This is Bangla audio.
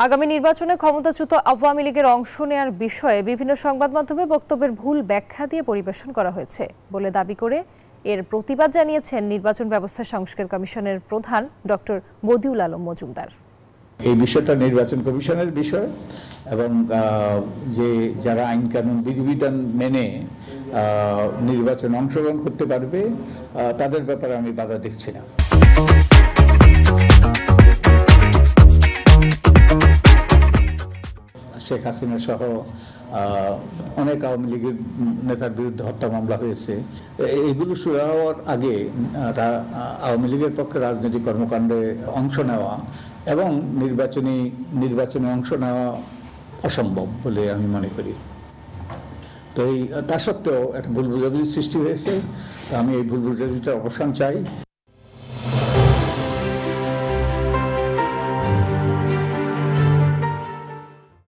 আগামী নির্বাচনে ক্ষমতাচ্যুত আওয়ামী লীগের অংশ নেয়ার বিষয়ে বিভিন্ন সংবাদ মাধ্যমে বক্তব্যের ভুল ব্যাখ্যা দিয়ে পরিবেশন করা হয়েছে বলে দাবি করে এর প্রতিবাদ জানিয়েছেন নির্বাচন ব্যবস্থা সংস্কার কমিশনের প্রধান ডক্টর বদিউল আলম মজুমদার। এই বিষয়টা নির্বাচন কমিশনের বিষয় এবং যে যারা আইন কানুন বিধিবিধান মেনে নির্বাচন অংশগ্রহণ করতে পারবে তাদের ব্যাপারে আমি বাধা দেখছি না। শেখ হাসিনা সহ অনেক আওয়ামী লীগের নেতার বিরুদ্ধে হত্যা মামলা হয়েছে। এগুলো শুরু হওয়ার আগে আওয়ামী লীগের পক্ষে রাজনৈতিক কর্মকাণ্ডে অংশ নেওয়া এবং নির্বাচনে অংশ নেওয়া অসম্ভব বলে আমি মনে করি। তো তা সত্ত্বেও একটা ভুল বোঝাবুঝির সৃষ্টি হয়েছে। তো আমি এই ভুল বোঝাবুঝিটার অবসান চাই।